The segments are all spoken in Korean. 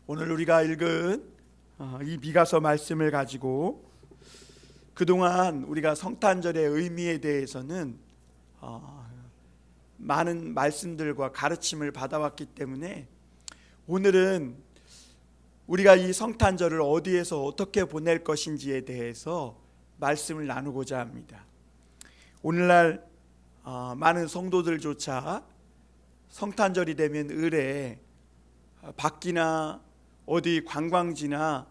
오늘 우리가 읽은 이 미가서 말씀을 가지고 그동안 우리가 성탄절의 의미에 대해서는 많은 말씀들과 가르침을 받아왔기 때문에 오늘은 우리가 이 성탄절을 어디에서 어떻게 보낼 것인지에 대해서 말씀을 나누고자 합니다. 오늘날 많은 성도들조차 성탄절이 되면 을에 밖이나 어디 관광지나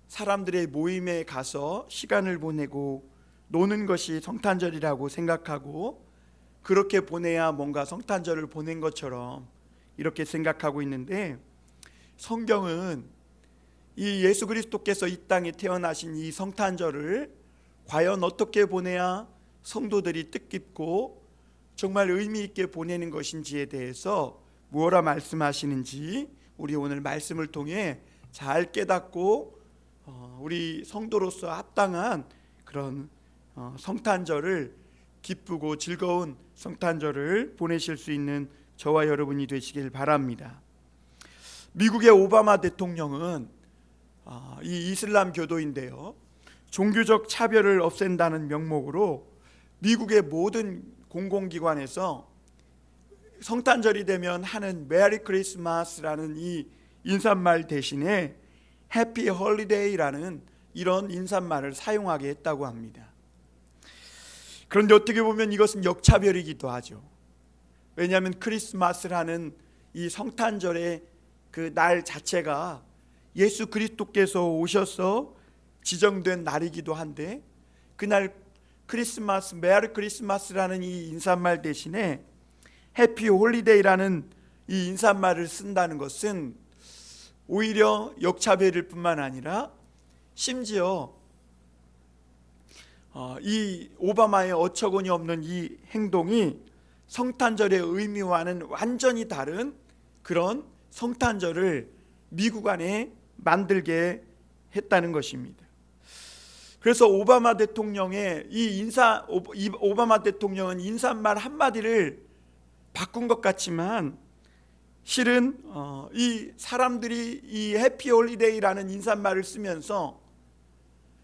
사람들의 모임에 가서 시간을 보내고 노는 것이 성탄절이라고 생각하고 그렇게 보내야 뭔가 성탄절을 보낸 것처럼 이렇게 생각하고 있는데, 성경은 이 예수 그리스도께서 이 땅에 태어나신 이 성탄절을 과연 어떻게 보내야 성도들이 뜻깊고 정말 의미 있게 보내는 것인지에 대해서 무엇라 말씀하시는지 우리 오늘 말씀을 통해 잘 깨닫고 우리 성도로서 합당한 그런 성탄절을 기쁘고 즐거운 성탄절을 보내실 수 있는 저와 여러분이 되시길 바랍니다. 미국의 오바마 대통령은 이 이슬람 교도인데요, 종교적 차별을 없앤다는 명목으로 미국의 모든 공공기관에서 성탄절이 되면 하는 메리 크리스마스라는 이 인사말 대신에 해피 홀리데이라는 이런 인사말을 사용하게 했다고 합니다. 그런데 어떻게 보면 이것은 역차별이기도 하죠. 왜냐하면 크리스마스라는 이 성탄절의 그 날 자체가 예수 그리스도께서 오셔서 지정된 날이기도 한데, 그날 크리스마스, 메리 크리스마스라는 이 인사말 대신에 해피 홀리데이라는 이 인사말을 쓴다는 것은 오히려 역차별일 뿐만 아니라 심지어 이 오바마의 어처구니 없는 이 행동이 성탄절의 의미와는 완전히 다른 그런 성탄절을 미국 안에 만들게 했다는 것입니다. 그래서 오바마 대통령의 오바마 대통령은 인사말 한마디를 바꾼 것 같지만 실은 이 사람들이 이 해피 홀리데이라는 인사말을 쓰면서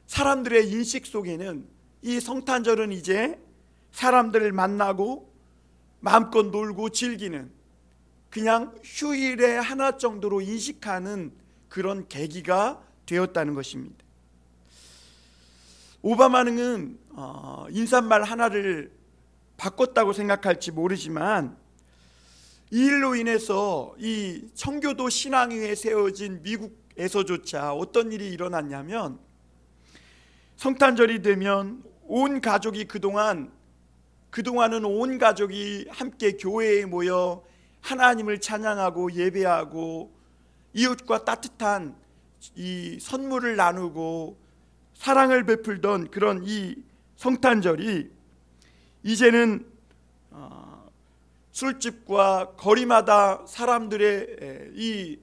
사람들의 인식 속에는 이 성탄절은 이제 사람들을 만나고 마음껏 놀고 즐기는 그냥 휴일의 하나 정도로 인식하는 그런 계기가 되었다는 것입니다. 오바마는 인사말 하나를 바꿨다고 생각할지 모르지만 이 일로 인해서 이 청교도 신앙 위에 세워진 미국에서조차 어떤 일이 일어났냐면, 성탄절이 되면 온 가족이 그동안은 온 가족이 함께 교회에 모여 하나님을 찬양하고 예배하고 이웃과 따뜻한 이 선물을 나누고 사랑을 베풀던 그런 이 성탄절이 이제는 술집과 거리마다 사람들의 이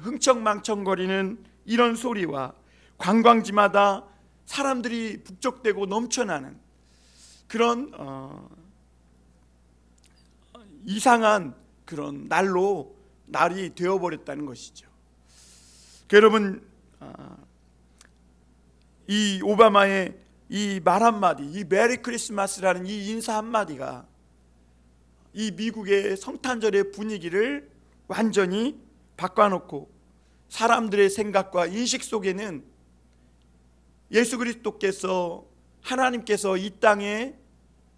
흥청망청거리는 이런 소리와 관광지마다 사람들이 북적대고 넘쳐나는 그런 이상한 그런 날이 되어버렸다는 것이죠. 여러분, 이 오바마의 이 말 한마디, 이 메리 크리스마스라는 이 인사 한마디가 이 미국의 성탄절의 분위기를 완전히 바꿔놓고 사람들의 생각과 인식 속에는 예수 그리스도께서, 하나님께서 이 땅에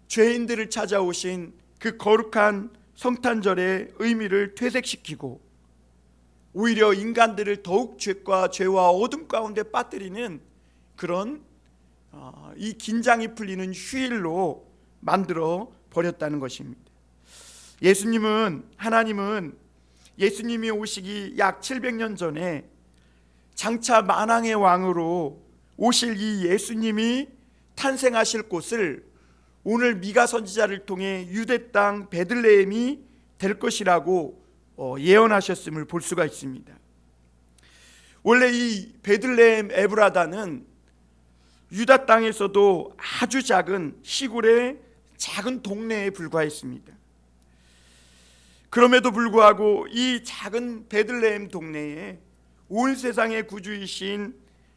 죄인들을 찾아오신 그 거룩한 성탄절의 의미를 퇴색시키고 오히려 인간들을 더욱 죄와 어둠 가운데 빠뜨리는 그런 이 긴장이 풀리는 휴일로 만들어 버렸다는 것입니다. 하나님은 예수님이 오시기 약 700년 전에 장차 만왕의 왕으로 오실 이 예수님이 탄생하실 곳을 오늘 미가 선지자를 통해 유대 땅 베들레헴이 될 것이라고 예언하셨음을 볼 수가 있습니다. 원래 이 베들레헴 에브라다는 유다 땅에서도 아주 작은 시골의 작은 동네에 불과했습니다. 그럼에도 불구하고 이 작은 베들레헴 동네에 온 세상의 구주이신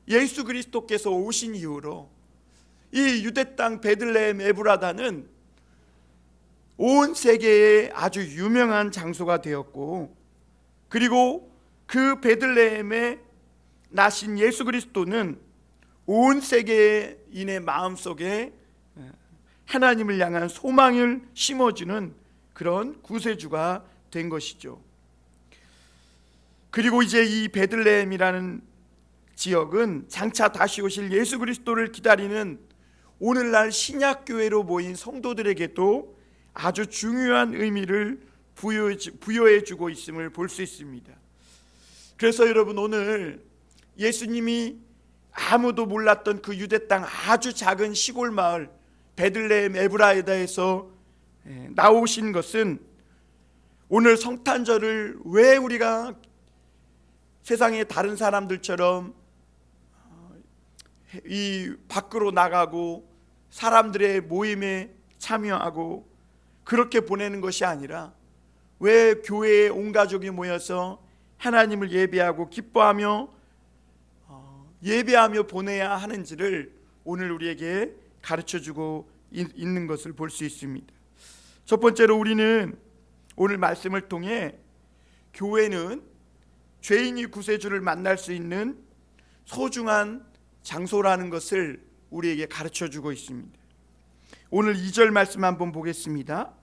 예수 그리스도께서 오신 이후로 이 유대 땅 베들레헴 에브라다는 온 세계에 아주 유명한 장소가 되었고, 그리고 그 베들레헴에 나신 예수 그리스도는 온 세계인의 마음속에 하나님을 향한 소망을 심어주는 그런 구세주가 된 것이죠. 그리고 이제 이 베들레헴이라는 지역은 장차 다시 오실 예수 그리스도를 기다리는 오늘날 신약교회로 모인 성도들에게도 아주 중요한 의미를 부여해주고 있음을 볼 수 있습니다. 그래서 여러분, 오늘 예수님이 아무도 몰랐던 그 유대 땅 아주 작은 시골 마을 베들레헴 에브라다에서 나오신 것은 오늘 성탄절을 왜 우리가 세상의 다른 사람들처럼 이 밖으로 나가고 사람들의 모임에 참여하고 그렇게 보내는 것이 아니라 왜 교회에 온 가족이 모여서 하나님을 예배하고 기뻐하며 보내야 하는지를 오늘 우리에게 가르쳐주고 있는 것을 볼 수 있습니다. 첫 번째로 우리는 오늘 말씀을 통해 교회는 죄인이 구세주를 만날 수 있는 소중한 장소라는 것을 우리에게 가르쳐주고 있습니다. 오늘 2절 말씀 한번 보겠습니다.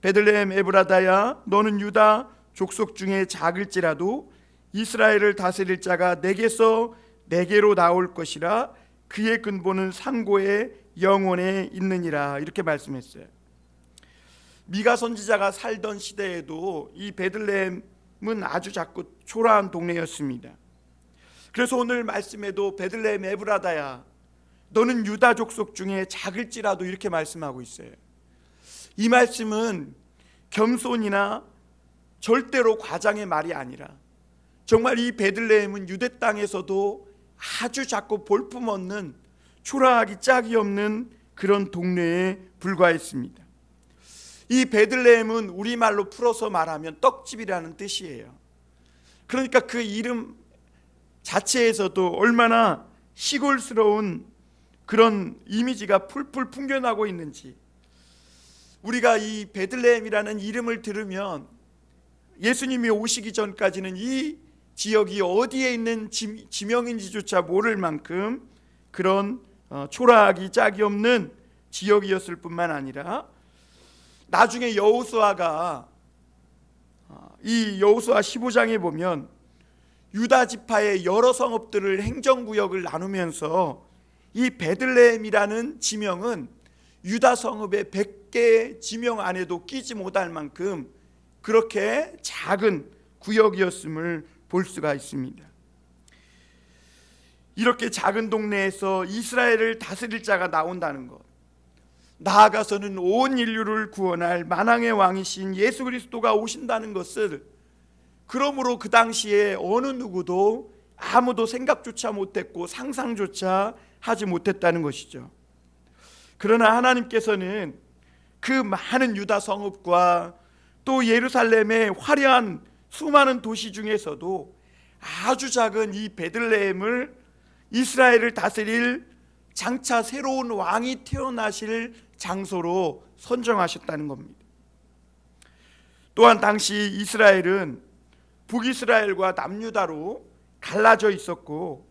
베들레헴 에브라다야, 너는 유다 족속 중에 작을지라도 이스라엘을 다스릴 자가 내게서 내게로 나올 것이라. 그의 근본은 상고의 영원에 있느니라. 이렇게 말씀했어요. 미가 선지자가 살던 시대에도 이 베들레헴은 아주 작고 초라한 동네였습니다. 그래서 오늘 말씀에도 베들레헴 에브라다야, 너는 유다 족속 중에 작을지라도 이렇게 말씀하고 있어요. 이 말씀은 겸손이나 절대로 과장의 말이 아니라 정말 이 베들레헴은 유대 땅에서도 아주 작고 볼품없는 초라하기 짝이 없는 그런 동네에 불과했습니다. 이 베들레헴은 우리말로 풀어서 말하면 떡집이라는 뜻이에요. 그러니까 그 이름 자체에서도 얼마나 시골스러운 그런 이미지가 풀풀 풍겨나고 있는지, 우리가 이 베들레헴이라는 이름을 들으면 예수님이 오시기 전까지는 이 지역이 어디에 있는 지명인지조차 모를 만큼 그런 초라하기 짝이 없는 지역이었을 뿐만 아니라 나중에 여호수아가 이 여호수아 15장에 보면 유다 지파의 여러 성읍들을 행정구역을 나누면서 이 베들레헴이라는 지명은 유다 성읍의 100개 지명 안에도 끼지 못할 만큼 그렇게 작은 구역이었음을 볼 수가 있습니다. 이렇게 작은 동네에서 이스라엘을 다스릴 자가 나온다는 것, 나아가서는 온 인류를 구원할 만왕의 왕이신 예수 그리스도가 오신다는 것을, 그러므로 그 당시에 어느 누구도 아무도 생각조차 못했고 상상조차 하지 못했다는 것이죠. 그러나 하나님께서는 그 많은 유다 성읍과 또 예루살렘의 화려한 수많은 도시 중에서도 아주 작은 이 베들레헴을 이스라엘을 다스릴 장차 새로운 왕이 태어나실 장소로 선정하셨다는 겁니다. 또한 당시 이스라엘은 북이스라엘과 남유다로 갈라져 있었고,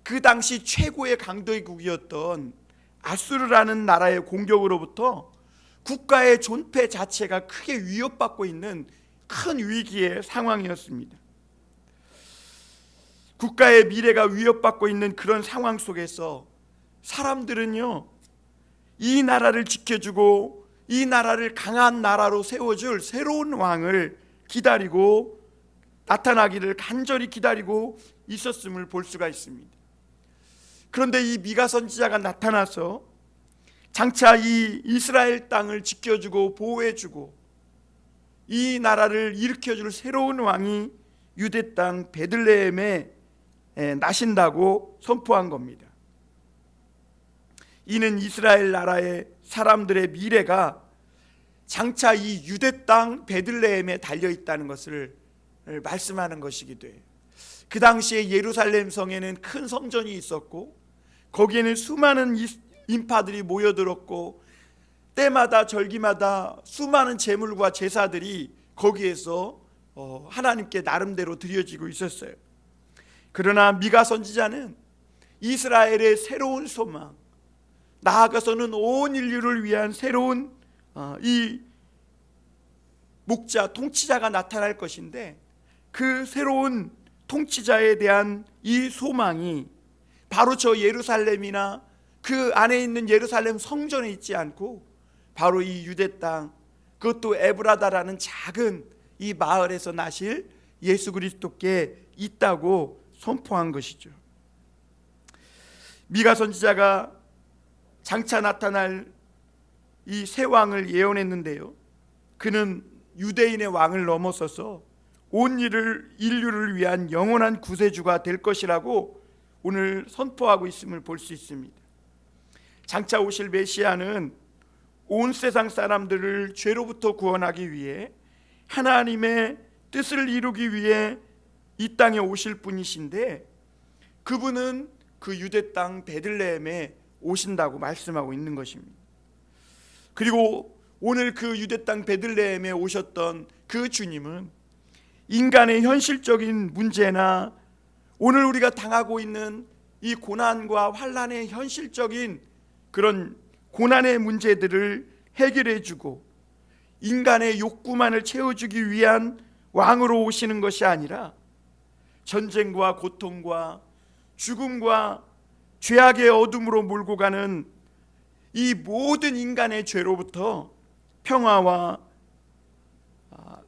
그 당시 최고의 강대국이었던 아수르라는 나라의 공격으로부터 국가의 존폐 자체가 크게 위협받고 있는 큰 위기의 상황이었습니다. 국가의 미래가 위협받고 있는 그런 상황 속에서 사람들은요, 이 나라를 지켜주고 이 나라를 강한 나라로 세워줄 새로운 왕을 기다리고 나타나기를 간절히 기다리고 있었음을 볼 수가 있습니다. 그런데 이 미가 선지자가 나타나서 장차 이 이스라엘 땅을 지켜주고 보호해주고 이 나라를 일으켜줄 새로운 왕이 유대 땅 베들레헴에 나신다고 선포한 겁니다. 이는 이스라엘 나라의 사람들의 미래가 장차 이 유대 땅 베들레헴에 달려 있다는 것을 말씀하는 것이기도 해요. 그 당시에 예루살렘 성에는 큰 성전이 있었고 거기에는 수많은 인파들이 모여들었고 때마다 절기마다 수많은 제물과 제사들이 거기에서 하나님께 나름대로 드려지고 있었어요. 그러나 미가 선지자는 이스라엘의 새로운 소망, 나아가서는 온 인류를 위한 새로운 이 목자, 통치자가 나타날 것인데 그 새로운 통치자에 대한 이 소망이 바로 저 예루살렘이나 그 안에 있는 예루살렘 성전에 있지 않고 바로 이 유대 땅, 그것도 에브라다라는 작은 이 마을에서 나실 예수 그리스도께 있다고 선포한 것이죠. 미가 선지자가 장차 나타날 이 새 왕을 예언했는데요, 그는 유대인의 왕을 넘어서서 온 인류를 위한 영원한 구세주가 될 것이라고 오늘 선포하고 있음을 볼 수 있습니다. 장차 오실 메시아는 온 세상 사람들을 죄로부터 구원하기 위해 하나님의 뜻을 이루기 위해 이 땅에 오실 분이신데 그분은 그 유대 땅 베들레헴에 오신다고 말씀하고 있는 것입니다. 그리고 오늘 그 유대 땅 베들레헴에 오셨던 그 주님은 인간의 현실적인 문제나 오늘 우리가 당하고 있는 이 고난과 환난의 현실적인 그런 고난의 문제들을 해결해 주고 인간의 욕구만을 채워주기 위한 왕으로 오시는 것이 아니라 전쟁과 고통과 죽음과 죄악의 어둠으로 몰고 가는 이 모든 인간의 죄로부터 평화와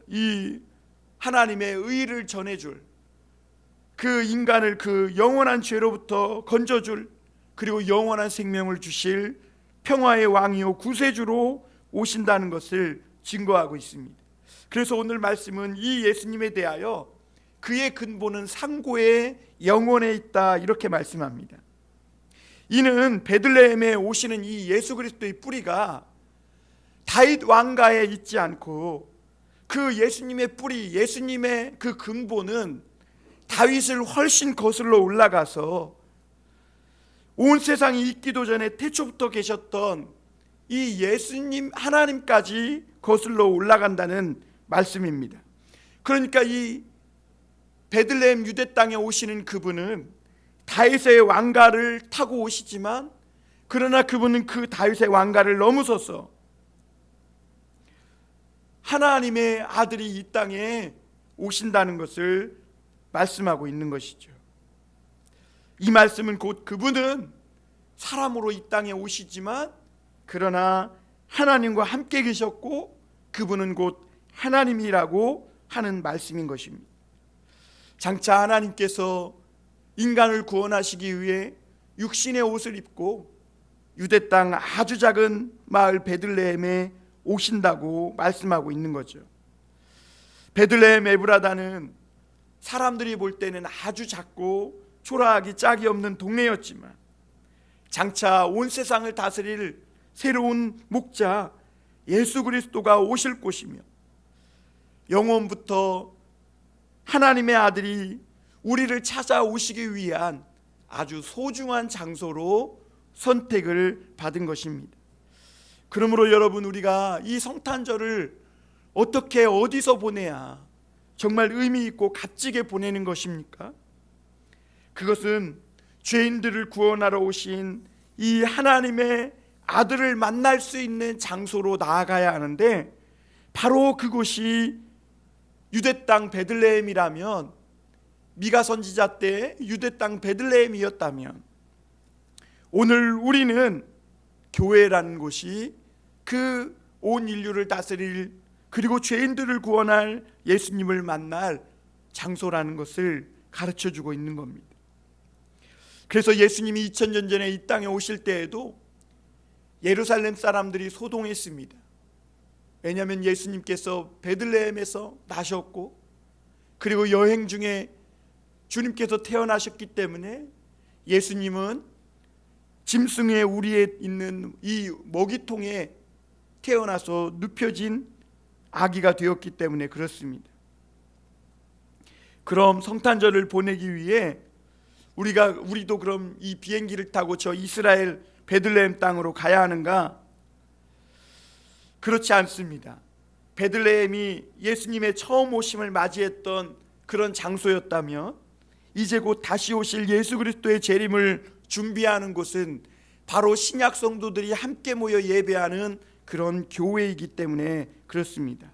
이 하나님의 의를 전해줄, 그 인간을 그 영원한 죄로부터 건져줄, 그리고 영원한 생명을 주실 평화의 왕이요 구세주로 오신다는 것을 증거하고 있습니다. 그래서 오늘 말씀은 이 예수님에 대하여 그의 근본은 상고의 영혼에 있다 이렇게 말씀합니다. 이는 베들레헴에 오시는 이 예수 그리스도의 뿌리가 다윗 왕가에 있지 않고 그 예수님의 뿌리, 예수님의 그 근본은 다윗을 훨씬 거슬러 올라가서 온 세상이 있기도 전에 태초부터 계셨던 이 예수님 하나님까지 거슬러 올라간다는 말씀입니다. 그러니까 이 베들레헴 유대 땅에 오시는 그분은 다윗의 왕가를 타고 오시지만 그러나 그분은 그 다윗의 왕가를 넘어서서 하나님의 아들이 이 땅에 오신다는 것을 말씀하고 있는 것이죠. 이 말씀은 곧 그분은 사람으로 이 땅에 오시지만 그러나 하나님과 함께 계셨고 그분은 곧 하나님이라고 하는 말씀인 것입니다. 장차 하나님께서 인간을 구원하시기 위해 육신의 옷을 입고 유대 땅 아주 작은 마을 베들레헴에 오신다고 말씀하고 있는 거죠. 베들레헴 에브라다는 사람들이 볼 때는 아주 작고 초라하기 짝이 없는 동네였지만 장차 온 세상을 다스릴 새로운 목자 예수 그리스도가 오실 곳이며 영원부터 하나님의 아들이 우리를 찾아오시기 위한 아주 소중한 장소로 선택을 받은 것입니다. 그러므로 여러분, 우리가 이 성탄절을 어떻게 어디서 보내야 정말 의미 있고 값지게 보내는 것입니까? 그것은 죄인들을 구원하러 오신 이 하나님의 아들을 만날 수 있는 장소로 나아가야 하는데 바로 그곳이 유대 땅 베들레헴이라면, 미가 선지자 때 유대 땅 베들레헴이었다면 오늘 우리는 교회라는 곳이 그 온 인류를 다스릴 그리고 죄인들을 구원할 예수님을 만날 장소라는 것을 가르쳐주고 있는 겁니다. 그래서 예수님이 2000년 전에 이 땅에 오실 때에도 예루살렘 사람들이 소동했습니다. 왜냐하면 예수님께서 베들레헴에서 나셨고 그리고 여행 중에 주님께서 태어나셨기 때문에 예수님은 짐승의 우리에 있는 이 먹이통에 태어나서 눕혀진 아기가 되었기 때문에 그렇습니다. 그럼 성탄절을 보내기 위해 우리도 그럼 이 비행기를 타고 저 이스라엘 베들레헴 땅으로 가야 하는가? 그렇지 않습니다. 베들레헴이 예수님의 처음 오심을 맞이했던 그런 장소였다면 이제 곧 다시 오실 예수 그리스도의 재림을 준비하는 곳은 바로 신약 성도들이 함께 모여 예배하는 그런 교회이기 때문에 그렇습니다.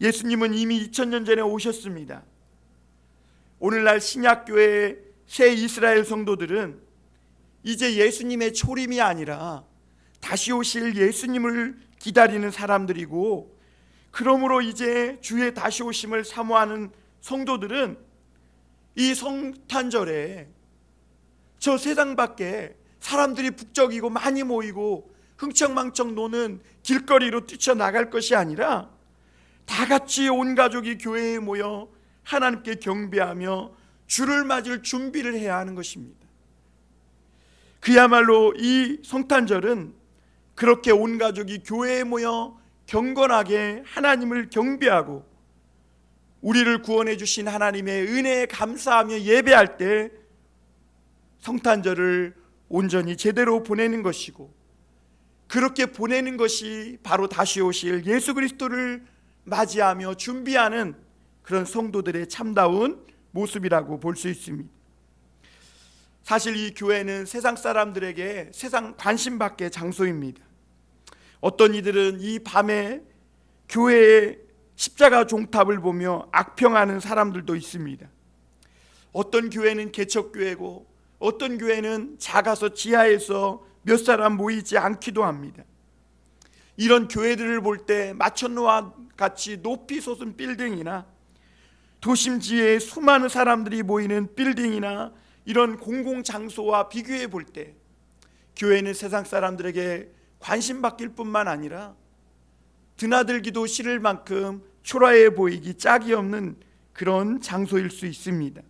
예수님은 이미 2000년 전에 오셨습니다. 오늘날 신약교회의 새 이스라엘 성도들은 이제 예수님의 초림이 아니라 다시 오실 예수님을 기다리는 사람들이고, 그러므로 이제 주의 다시 오심을 사모하는 성도들은 이 성탄절에 저 세상 밖에 사람들이 북적이고 많이 모이고 흥청망청 노는 길거리로 뛰쳐나갈 것이 아니라 다 같이 온 가족이 교회에 모여 하나님께 경배하며 주를 맞을 준비를 해야 하는 것입니다. 그야말로 이 성탄절은 그렇게 온 가족이 교회에 모여 경건하게 하나님을 경배하고 우리를 구원해 주신 하나님의 은혜에 감사하며 예배할 때 성탄절을 온전히 제대로 보내는 것이고, 그렇게 보내는 것이 바로 다시 오실 예수 그리스도를 맞이하며 준비하는 그런 성도들의 참다운 모습이라고 볼 수 있습니다. 사실 이 교회는 세상 사람들에게 세상 관심 밖의 장소입니다. 어떤 이들은 이 밤에 교회의 십자가 종탑을 보며 악평하는 사람들도 있습니다. 어떤 교회는 개척교회고 어떤 교회는 작아서 지하에서 몇 사람 모이지 않기도 합니다. 이런 교회들을 볼 때 마천루와 같이 높이 솟은 빌딩이나 도심지에 수많은 사람들이 모이는 빌딩이나 이런 공공장소와 비교해 볼 때 교회는 세상 사람들에게 관심 받길 뿐만 아니라 드나들기도 싫을 만큼 초라해 보이기 짝이 없는 그런 장소일 수 있습니다.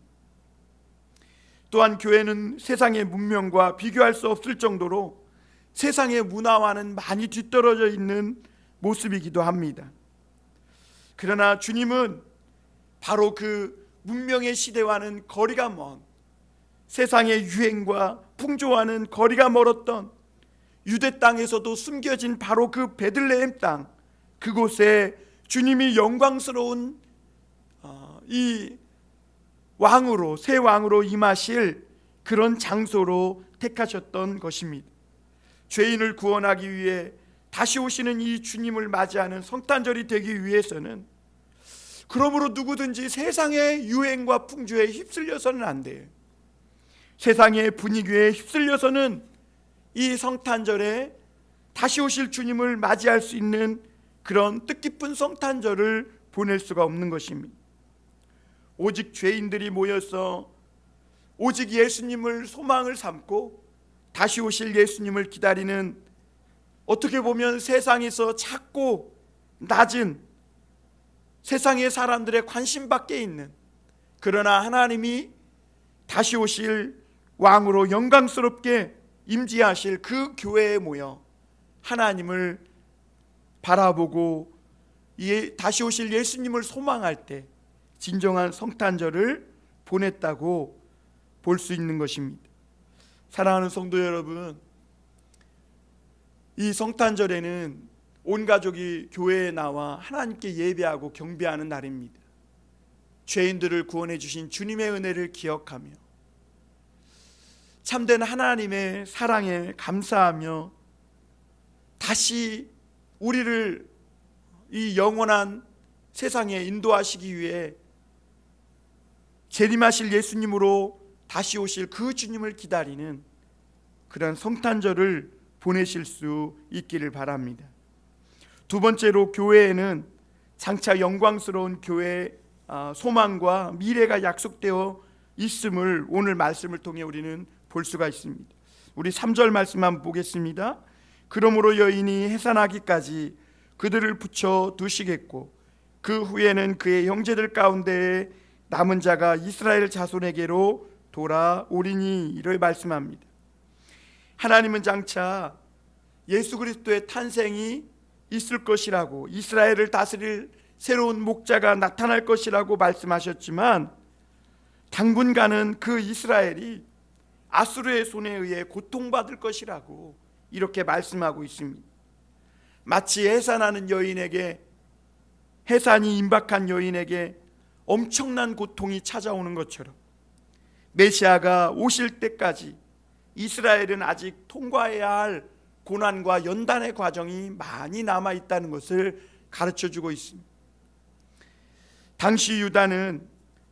또한 교회는 세상의 문명과 비교할 수 없을 정도로 세상의 문화와는 많이 뒤떨어져 있는 모습이기도 합니다. 그러나 주님은 바로 그 문명의 시대와는 거리가 먼, 세상의 유행과 풍조와는 거리가 멀었던 유대 땅에서도 숨겨진 바로 그 베들레헴 땅, 그곳에 주님이 영광스러운 이 왕으로, 새 왕으로 임하실 그런 장소로 택하셨던 것입니다. 죄인을 구원하기 위해 다시 오시는 이 주님을 맞이하는 성탄절이 되기 위해서는 그러므로 누구든지 세상의 유행과 풍조에 휩쓸려서는 안 돼요. 세상의 분위기에 휩쓸려서는 이 성탄절에 다시 오실 주님을 맞이할 수 있는 그런 뜻깊은 성탄절을 보낼 수가 없는 것입니다. 오직 죄인들이 모여서 오직 예수님을 소망을 삼고 다시 오실 예수님을 기다리는, 어떻게 보면 세상에서 작고 낮은 세상의 사람들의 관심 밖에 있는, 그러나 하나님이 다시 오실 왕으로 영광스럽게 임재하실 그 교회에 모여 하나님을 바라보고 다시 오실 예수님을 소망할 때 진정한 성탄절을 보냈다고 볼 수 있는 것입니다. 사랑하는 성도 여러분, 이 성탄절에는 온 가족이 교회에 나와 하나님께 예배하고 경배하는 날입니다. 죄인들을 구원해 주신 주님의 은혜를 기억하며 참된 하나님의 사랑에 감사하며 다시 우리를 이 영원한 세상에 인도하시기 위해 재림하실 예수님으로 다시 오실 그 주님을 기다리는 그런 성탄절을 보내실 수 있기를 바랍니다. 두 번째로, 교회에는 장차 영광스러운 교회의 소망과 미래가 약속되어 있음을 오늘 말씀을 통해 우리는 볼 수가 있습니다. 우리 3절 말씀 한번 보겠습니다. 그러므로 여인이 해산하기까지 그들을 붙여 두시겠고 그 후에는 그의 형제들 가운데 남은 자가 이스라엘 자손에게로 돌아오리니를 말씀합니다. 하나님은 장차 예수 그리스도의 탄생이 있을 것이라고, 이스라엘을 다스릴 새로운 목자가 나타날 것이라고 말씀하셨지만 당분간은 그 이스라엘이 아수르의 손에 의해 고통받을 것이라고 이렇게 말씀하고 있습니다. 마치 해산이 임박한 여인에게 엄청난 고통이 찾아오는 것처럼 메시아가 오실 때까지 이스라엘은 아직 통과해야 할 고난과 연단의 과정이 많이 남아 있다는 것을 가르쳐주고 있습니다. 당시 유다는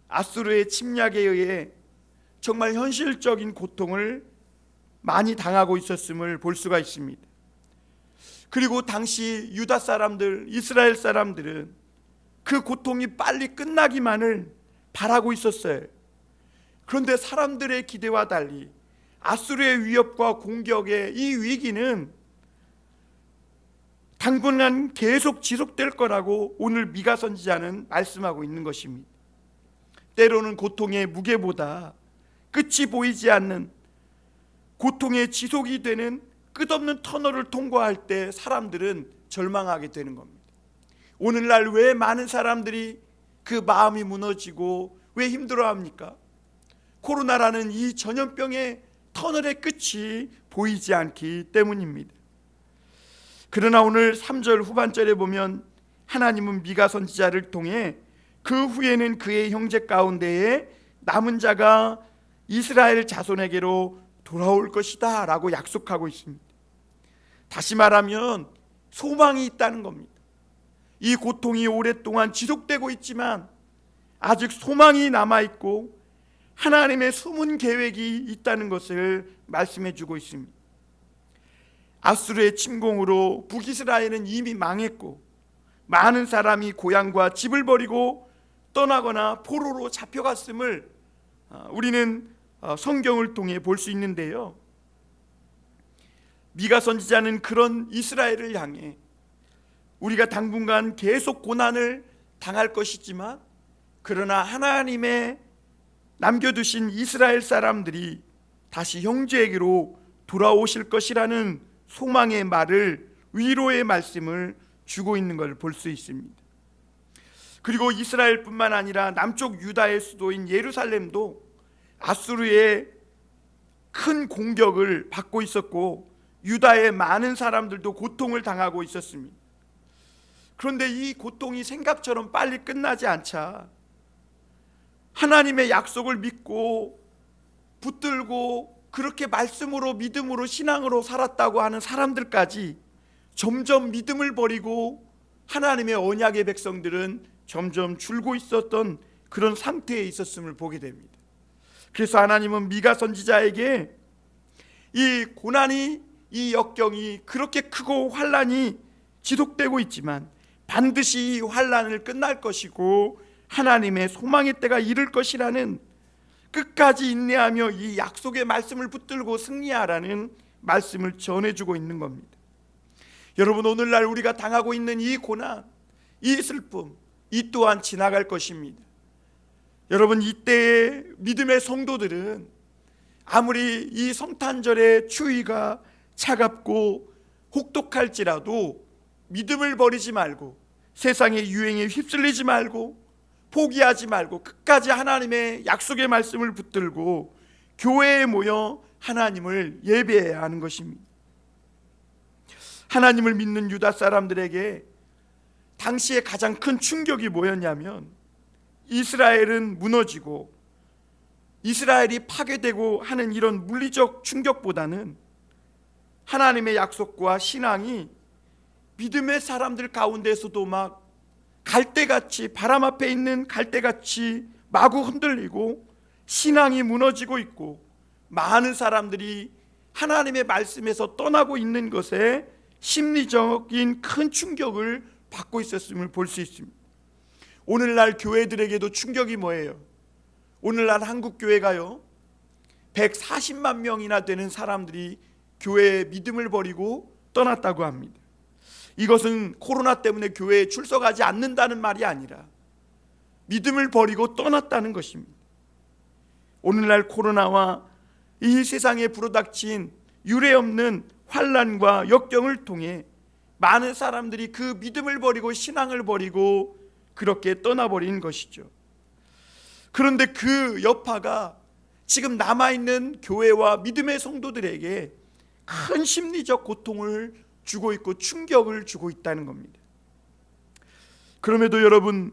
아수르의 침략에 의해 정말 현실적인 고통을 많이 당하고 있었음을 볼 수가 있습니다. 그리고 당시 유다 사람들, 이스라엘 사람들은 그 고통이 빨리 끝나기만을 바라고 있었어요. 그런데 사람들의 기대와 달리 아수르의 위협과 공격의 이 위기는 당분간 계속 지속될 거라고 오늘 미가 선지자는 말씀하고 있는 것입니다. 때로는 고통의 무게보다 끝이 보이지 않는 고통의 지속이 되는 끝없는 터널을 통과할 때 사람들은 절망하게 되는 겁니다. 오늘날 왜 많은 사람들이 그 마음이 무너지고 왜 힘들어합니까? 코로나라는 이 전염병의 터널의 끝이 보이지 않기 때문입니다. 그러나 오늘 3절 후반절에 보면 하나님은 미가 선지자를 통해 그 후에는 그의 형제 가운데에 남은 자가 이스라엘 자손에게로 돌아올 것이다 라고 약속하고 있습니다. 다시 말하면 소망이 있다는 겁니다. 이 고통이 오랫동안 지속되고 있지만 아직 소망이 남아있고 하나님의 숨은 계획이 있다는 것을 말씀해 주고 있습니다. 아수르의 침공으로 북이스라엘은 이미 망했고 많은 사람이 고향과 집을 버리고 떠나거나 포로로 잡혀갔음을 우리는 성경을 통해 볼 수 있는데요. 미가 선지자는 그런 이스라엘을 향해 우리가 당분간 계속 고난을 당할 것이지만 그러나 하나님의 남겨두신 이스라엘 사람들이 다시 형제에게로 돌아오실 것이라는 소망의 말을, 위로의 말씀을 주고 있는 걸 볼 수 있습니다. 그리고 이스라엘뿐만 아니라 남쪽 유다의 수도인 예루살렘도 아수르의 큰 공격을 받고 있었고 유다의 많은 사람들도 고통을 당하고 있었습니다. 그런데 이 고통이 생각처럼 빨리 끝나지 않자 하나님의 약속을 믿고 붙들고 그렇게 말씀으로, 믿음으로, 신앙으로 살았다고 하는 사람들까지 점점 믿음을 버리고 하나님의 언약의 백성들은 점점 줄고 있었던 그런 상태에 있었음을 보게 됩니다. 그래서 하나님은 미가 선지자에게 이 고난이, 이 역경이 그렇게 크고 환란이 지속되고 있지만 반드시 이 환란을 끝날 것이고 하나님의 소망의 때가 이를 것이라는, 끝까지 인내하며 이 약속의 말씀을 붙들고 승리하라는 말씀을 전해주고 있는 겁니다. 여러분, 오늘날 우리가 당하고 있는 이 고난, 이 슬픔, 이 또한 지나갈 것입니다. 여러분, 이때의 믿음의 성도들은 아무리 이 성탄절의 추위가 차갑고 혹독할지라도 믿음을 버리지 말고 세상의 유행에 휩쓸리지 말고 포기하지 말고 끝까지 하나님의 약속의 말씀을 붙들고 교회에 모여 하나님을 예배해야 하는 것입니다. 하나님을 믿는 유다 사람들에게 당시에 가장 큰 충격이 뭐였냐면 이스라엘은 무너지고 이스라엘이 파괴되고 하는 이런 물리적 충격보다는 하나님의 약속과 신앙이 믿음의 사람들 가운데서도 막 갈대같이, 바람 앞에 있는 갈대같이 마구 흔들리고 신앙이 무너지고 있고 많은 사람들이 하나님의 말씀에서 떠나고 있는 것에 심리적인 큰 충격을 받고 있었음을 볼 수 있습니다. 오늘날 교회들에게도 충격이 뭐예요? 오늘날 한국 교회가요 140만 명이나 되는 사람들이 교회의 믿음을 버리고 떠났다고 합니다. 이것은 코로나 때문에 교회에 출석하지 않는다는 말이 아니라 믿음을 버리고 떠났다는 것입니다. 오늘날 코로나와 이 세상에 불어닥친 유례없는 환난과 역경을 통해 많은 사람들이 그 믿음을 버리고 신앙을 버리고 그렇게 떠나버린 것이죠. 그런데 그 여파가 지금 남아있는 교회와 믿음의 성도들에게 큰 심리적 고통을 주고 있고 충격을 주고 있다는 겁니다. 그럼에도 여러분,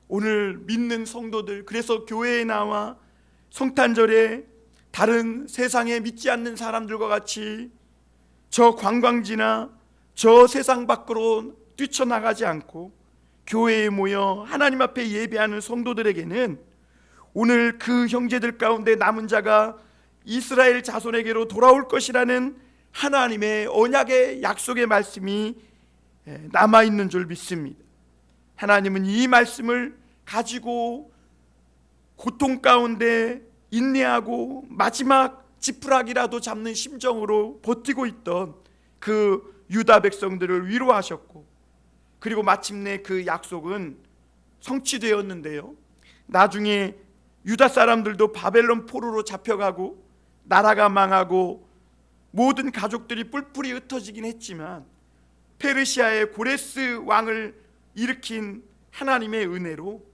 오늘 믿는 성도들, 그래서 교회에 나와 성탄절에 다른 세상에 믿지 않는 사람들과 같이 저 관광지나 저 세상 밖으로 뛰쳐나가지 않고 교회에 모여 하나님 앞에 예배하는 성도들에게는 오늘 그 형제들 가운데 남은 자가 이스라엘 자손에게로 돌아올 것이라는 하나님의 언약의 약속의 말씀이 남아있는 줄 믿습니다. 하나님은 이 말씀을 가지고 고통 가운데 인내하고 마지막 지푸라기라도 잡는 심정으로 버티고 있던 그 유다 백성들을 위로하셨고, 그리고 마침내 그 약속은 성취되었는데요, 나중에 유다 사람들도 바벨론 포로로 잡혀가고 나라가 망하고 모든 가족들이 뿔뿔이 흩어지긴 했지만 페르시아의 고레스 왕을 일으킨 하나님의 은혜로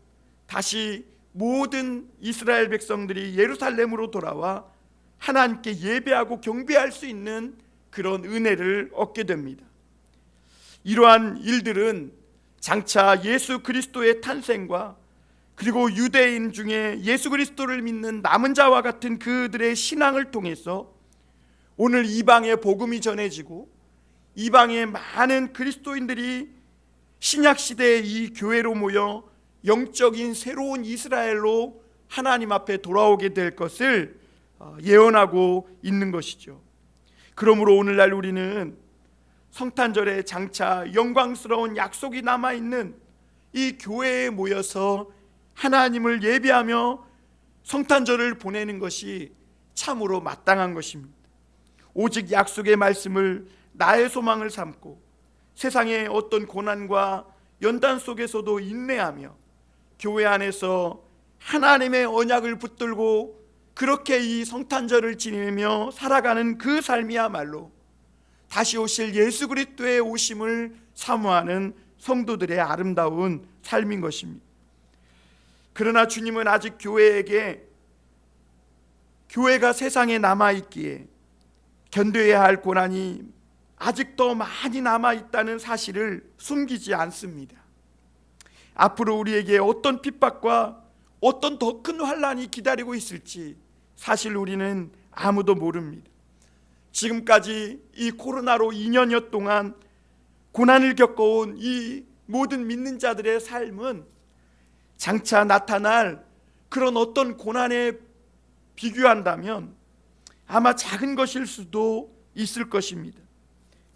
다시 모든 이스라엘 백성들이 예루살렘으로 돌아와 하나님께 예배하고 경배할 수 있는 그런 은혜를 얻게 됩니다. 이러한 일들은 장차 예수 그리스도의 탄생과 그리고 유대인 중에 예수 그리스도를 믿는 남은 자와 같은 그들의 신앙을 통해서 오늘 이방의 복음이 전해지고 이방의 많은 그리스도인들이 신약시대의 이 교회로 모여 영적인 새로운 이스라엘로 하나님 앞에 돌아오게 될 것을 예언하고 있는 것이죠. 그러므로 오늘날 우리는 성탄절에 장차 영광스러운 약속이 남아있는 이 교회에 모여서 하나님을 예배하며 성탄절을 보내는 것이 참으로 마땅한 것입니다. 오직 약속의 말씀을 나의 소망을 삼고 세상의 어떤 고난과 연단 속에서도 인내하며 교회 안에서 하나님의 언약을 붙들고 그렇게 이 성탄절을 지내며 살아가는 그 삶이야말로 다시 오실 예수 그리스도의 오심을 사모하는 성도들의 아름다운 삶인 것입니다. 그러나 주님은 아직 교회가 세상에 남아있기에 견뎌야 할 고난이 아직도 많이 남아있다는 사실을 숨기지 않습니다. 앞으로 우리에게 어떤 핍박과 어떤 더 큰 환난이 기다리고 있을지 사실 우리는 아무도 모릅니다. 지금까지 이 코로나로 2년여 동안 고난을 겪어온 이 모든 믿는 자들의 삶은 장차 나타날 그런 어떤 고난에 비교한다면 아마 작은 것일 수도 있을 것입니다.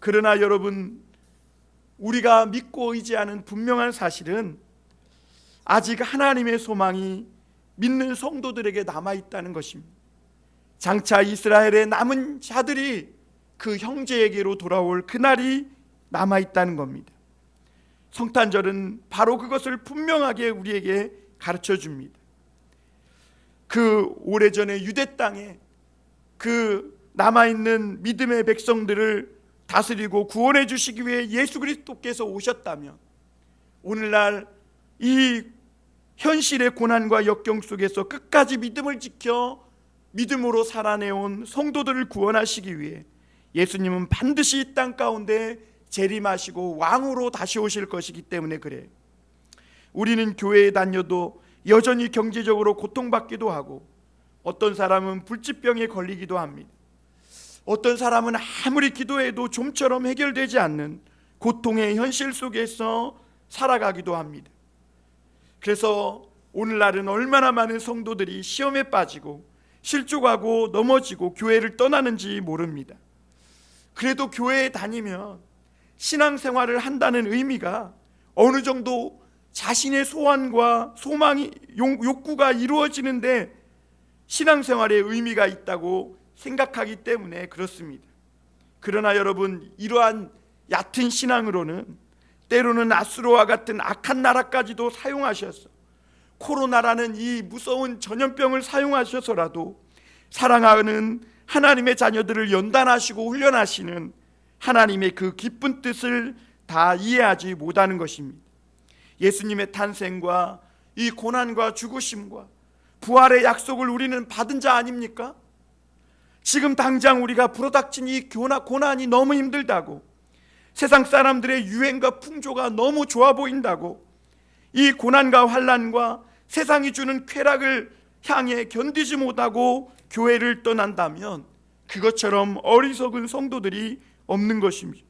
그러나 여러분, 우리가 믿고 의지하는 분명한 사실은 아직 하나님의 소망이 믿는 성도들에게 남아있다는 것입니다. 장차 이스라엘의 남은 자들이 그 형제에게로 돌아올 그날이 남아있다는 겁니다. 성탄절은 바로 그것을 분명하게 우리에게 가르쳐 줍니다. 그 오래전에 유대 땅에 그 남아있는 믿음의 백성들을 다스리고 구원해 주시기 위해 예수 그리스도께서 오셨다면 오늘날 이 현실의 고난과 역경 속에서 끝까지 믿음을 지켜 믿음으로 살아내온 성도들을 구원하시기 위해 예수님은 반드시 이 땅 가운데 재림하시고 왕으로 다시 오실 것이기 때문에 그래요. 우리는 교회에 다녀도 여전히 경제적으로 고통받기도 하고 어떤 사람은 불치병에 걸리기도 합니다. 어떤 사람은 아무리 기도해도 좀처럼 해결되지 않는 고통의 현실 속에서 살아가기도 합니다. 그래서 오늘날은 얼마나 많은 성도들이 시험에 빠지고 실족하고 넘어지고 교회를 떠나는지 모릅니다. 그래도 교회에 다니면 신앙생활을 한다는 의미가 어느 정도 자신의 소원과 소망이 욕구가 이루어지는데 신앙생활의 의미가 있다고 생각하기 때문에 그렇습니다. 그러나 여러분, 이러한 얕은 신앙으로는 때로는 아수르와 같은 악한 나라까지도 사용하셔서 코로나라는 이 무서운 전염병을 사용하셔서라도 사랑하는 하나님의 자녀들을 연단하시고 훈련하시는 하나님의 그 기쁜 뜻을 다 이해하지 못하는 것입니다. 예수님의 탄생과 이 고난과 죽으심과 부활의 약속을 우리는 받은 자 아닙니까? 지금 당장 우리가 불어닥친 이 고난이 너무 힘들다고, 세상 사람들의 유행과 풍조가 너무 좋아 보인다고, 이 고난과 환난과 세상이 주는 쾌락을 향해 견디지 못하고 교회를 떠난다면 그것처럼 어리석은 성도들이 없는 것입니다.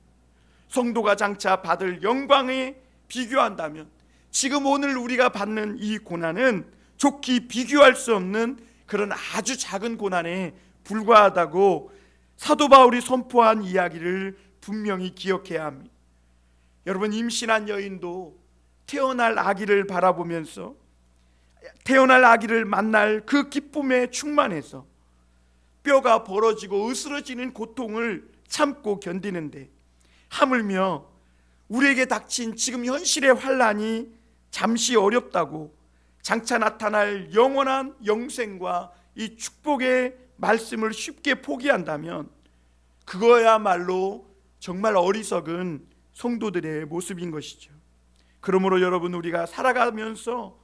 성도가 장차 받을 영광에 비교한다면 지금 오늘 우리가 받는 이 고난은 좋게 비교할 수 없는 그런 아주 작은 고난에 불과하다고 사도 바울이 선포한 이야기를 분명히 기억해야 합니다. 여러분, 임신한 여인도 태어날 아기를 바라보면서 태어날 아기를 만날 그 기쁨에 충만해서 뼈가 벌어지고 으스러지는 고통을 참고 견디는데, 하물며 우리에게 닥친 지금 현실의 환난이 잠시 어렵다고 장차 나타날 영원한 영생과 이 축복의 말씀을 쉽게 포기한다면 그거야말로 정말 어리석은 성도들의 모습인 것이죠. 그러므로 여러분, 우리가 살아가면서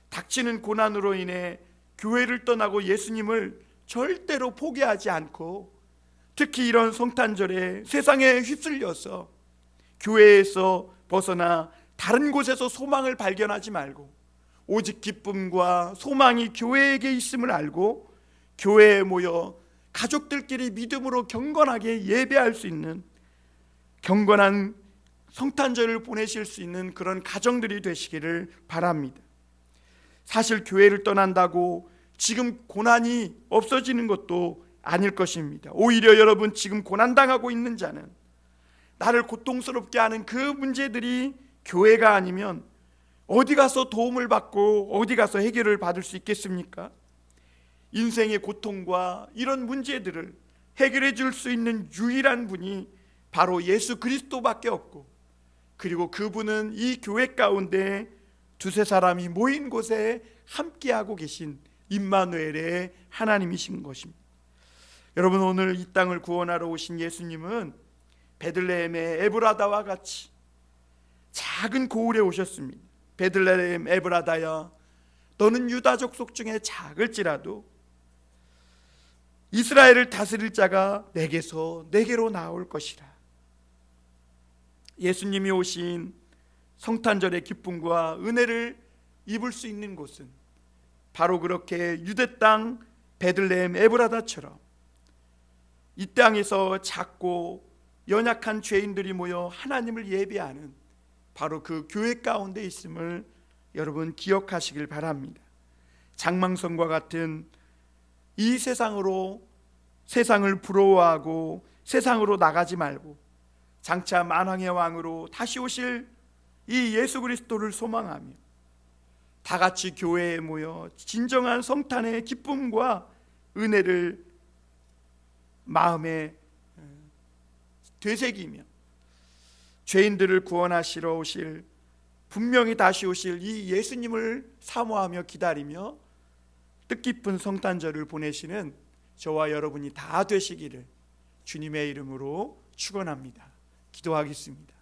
닥치는 고난으로 인해 교회를 떠나고 예수님을 절대로 포기하지 않고, 특히 이런 성탄절에 세상에 휩쓸려서 교회에서 벗어나 다른 곳에서 소망을 발견하지 말고 오직 기쁨과 소망이 교회에게 있음을 알고 교회에 모여 가족들끼리 믿음으로 경건하게 예배할 수 있는 경건한 성탄절을 보내실 수 있는 그런 가정들이 되시기를 바랍니다. 사실 교회를 떠난다고 지금 고난이 없어지는 것도 아닐 것입니다. 오히려 여러분, 지금 고난당하고 있는 자는, 나를 고통스럽게 하는 그 문제들이 교회가 아니면 어디 가서 도움을 받고 어디 가서 해결을 받을 수 있겠습니까? 인생의 고통과 이런 문제들을 해결해 줄 수 있는 유일한 분이 바로 예수 그리스도밖에 없고, 그리고 그분은 이 교회 가운데 두세 사람이 모인 곳에 함께하고 계신 임마누엘의 하나님이신 것입니다. 여러분, 오늘 이 땅을 구원하러 오신 예수님은 베들레헴의 에브라다와 같이 작은 고을에 오셨습니다. 베들레헴 에브라다야, 너는 유다 족속 중에 작을지라도 이스라엘을 다스릴 자가 내게로 나올 것이라. 예수님이 오신 성탄절의 기쁨과 은혜를 입을 수 있는 곳은 바로 그렇게 유대 땅 베들레헴 에브라다처럼 이 땅에서 작고 연약한 죄인들이 모여 하나님을 예배하는 바로 그 교회 가운데 있음을 여러분 기억하시길 바랍니다. 장망성과 같은 이 세상으로 세상을 부러워하고 세상으로 나가지 말고 장차 만왕의 왕으로 다시 오실 이 예수 그리스도를 소망하며 다 같이 교회에 모여 진정한 성탄의 기쁨과 은혜를 마음에 되새기며 죄인들을 구원하시러 오실, 분명히 다시 오실 이 예수님을 사모하며 기다리며 뜻깊은 성탄절을 보내시는 저와 여러분이 다 되시기를 주님의 이름으로 축원합니다. 기도하겠습니다.